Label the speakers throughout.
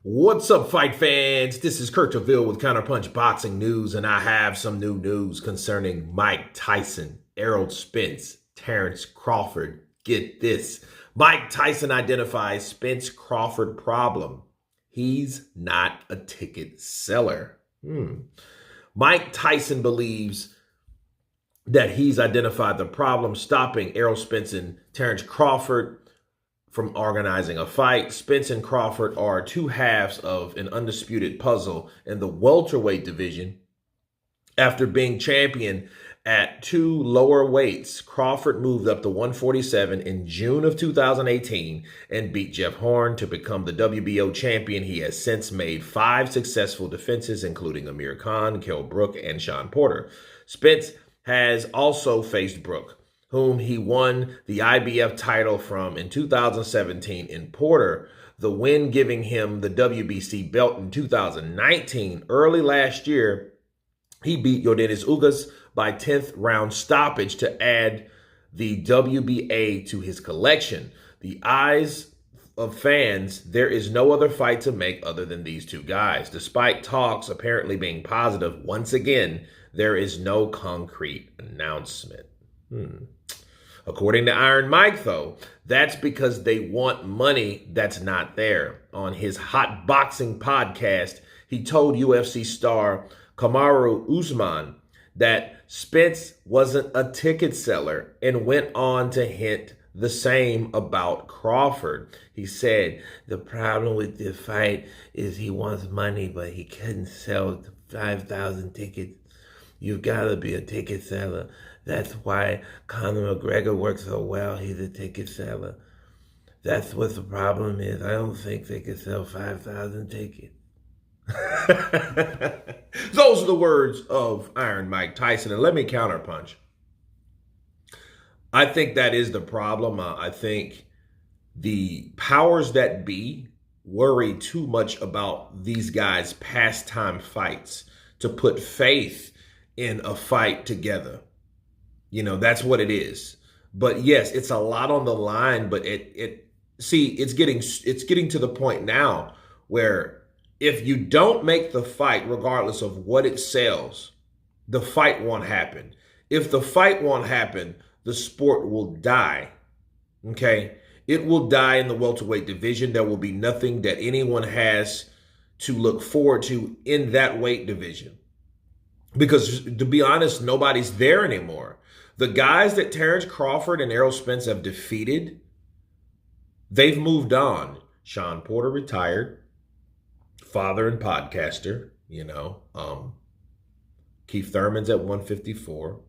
Speaker 1: What's up, fight fans? This is Kurt DeVille with Counterpunch Boxing News, and I have some new news concerning Mike Tyson, Errol Spence, Terence Crawford. Get this. Mike Tyson identifies Spence Crawford problem. He's not a ticket seller. Mike Tyson believes that he's identified the problem stopping Errol Spence and Terence Crawford from organizing a fight. Spence and Crawford are two halves of an undisputed puzzle in the welterweight division. After being champion at two lower weights, Crawford moved up to 147 in June of 2018 and beat Jeff Horn to become the WBO champion. He has since made 5 successful defenses, including Amir Khan, Kell Brook, and Sean Porter. Spence has also faced Brook, whom he won the IBF title from in 2017 in Porter, the win giving him the WBC belt in 2019. Early last year, he beat Yordenis Ugas by 10th round stoppage to add the WBA to his collection. The eyes of fans, there is no other fight to make other than these two guys. Despite talks apparently being positive, once again, there is no concrete announcement. According to Iron Mike, though, that's because they want money that's not there. On his Hot Boxing podcast, he told UFC star Kamaru Usman that Spence wasn't a ticket seller and went on to hint the same about Crawford. He said, the problem with the fight is he wants money, but he couldn't sell 5,000 tickets. You've got to be a ticket seller. That's why Conor McGregor works so well. He's a ticket seller. That's what the problem is. I don't think they could sell 5,000 tickets. Those are the words of Iron Mike Tyson. And let me counterpunch. I think that is the problem. I think the powers that be worry too much about these guys' pastime fights to put faith in a fight together. You know, that's what it is. But yes, it's a lot on the line, but it's getting to the point now where if you don't make the fight, regardless of what it sells, the fight won't happen. If the fight won't happen, the sport will die. Okay? It will die in the welterweight division. There will be nothing that anyone has to look forward to in that weight division. Because to be honest, nobody's there anymore. The guys that Terence Crawford and Errol Spence have defeated, they've moved on. Sean Porter retired, father and podcaster, Keith Thurman's at 154.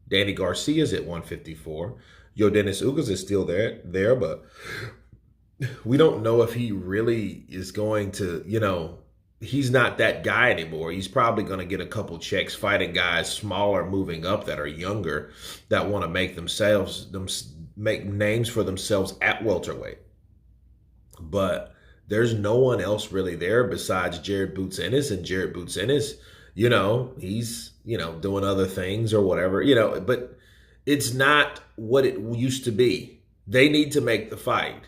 Speaker 1: Danny Garcia's at 154. Yordenis Ugas is still there, but we don't know if he really is going to, he's not that guy anymore. He's probably going to get a couple checks fighting guys smaller moving up that are younger that want to make names for themselves at welterweight. But there's no one else really there besides Jared Boots Ennis, and Jared Boots Ennis, he's, doing other things or whatever, but it's not what it used to be. They need to make the fight,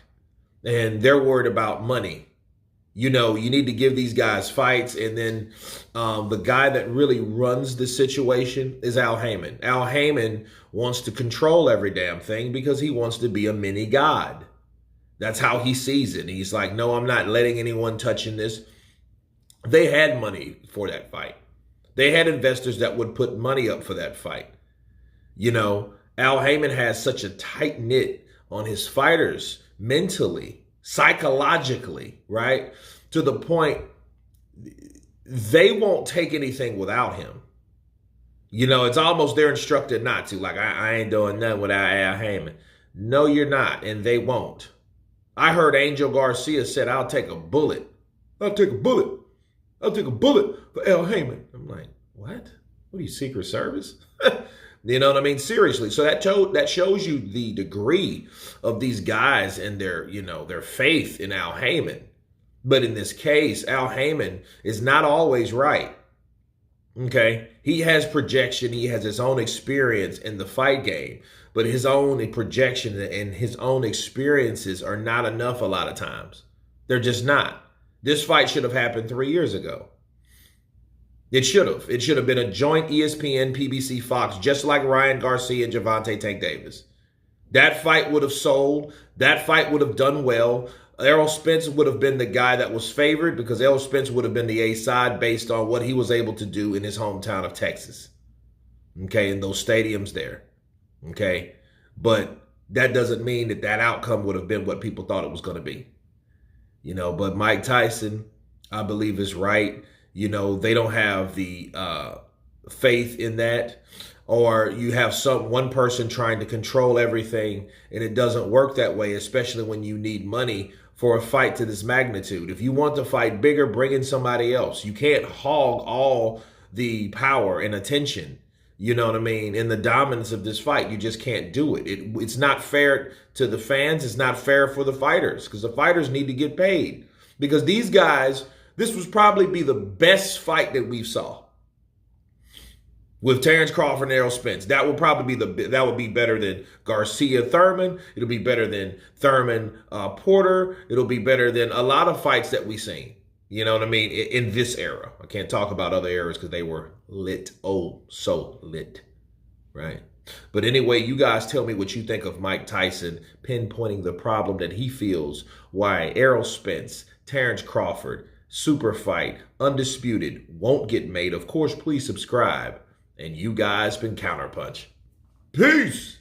Speaker 1: and they're worried about money. You need to give these guys fights. And then the guy that really runs the situation is Al Heyman. Al Heyman wants to control every damn thing because he wants to be a mini god. That's how he sees it. He's like, no, I'm not letting anyone touch in this. They had money for that fight. They had investors that would put money up for that fight. Al Heyman has such a tight knit on his fighters mentally, psychologically, right? To the point they won't take anything without him. It's almost they're instructed not to. Like, I ain't doing nothing without Al Heyman. No, you're not, and they won't. I heard Angel Garcia said, I'll take a bullet. I'll take a bullet for Al Heyman. I'm like, what? What are you, Secret Service? You know what I mean? Seriously. So that shows you the degree of these guys and their faith in Al Heyman. But in this case, Al Heyman is not always right. Okay? He has projection. He has his own experience in the fight game. But his own projection and his own experiences are not enough a lot of times. They're just not. This fight should have happened 3 years ago. It should have. It should have been a joint ESPN, PBC, Fox, just like Ryan Garcia and Gervonta Tank Davis. That fight would have sold. That fight would have done well. Errol Spence would have been the guy that was favored because Errol Spence would have been the A side based on what he was able to do in his hometown of Texas. Okay, in those stadiums there. Okay, but that doesn't mean that that outcome would have been what people thought it was going to be. But Mike Tyson, I believe, is right. They don't have the faith in that, or you have one person trying to control everything, and it doesn't work that way, especially when you need money for a fight to this magnitude. If you want to fight bigger, bring in somebody else. You can't hog all the power and attention, you know what I mean, and the dominance of this fight. You just can't do it. It's not fair to the fans. It's not fair for the fighters because the fighters need to get paid. Because these guys, this would probably be the best fight that we've saw with Terence Crawford and Errol Spence. That would probably be better than Garcia Thurman. It'll be better than Thurman Porter. It'll be better than a lot of fights that we've seen. You know what I mean? In this era. I can't talk about other eras because they were lit. Oh, so lit. Right? But anyway, you guys tell me what you think of Mike Tyson pinpointing the problem that he feels why Errol Spence, Terence Crawford, super fight, undisputed, won't get made. Of course, please subscribe. And you guys been Counterpunch. Peace!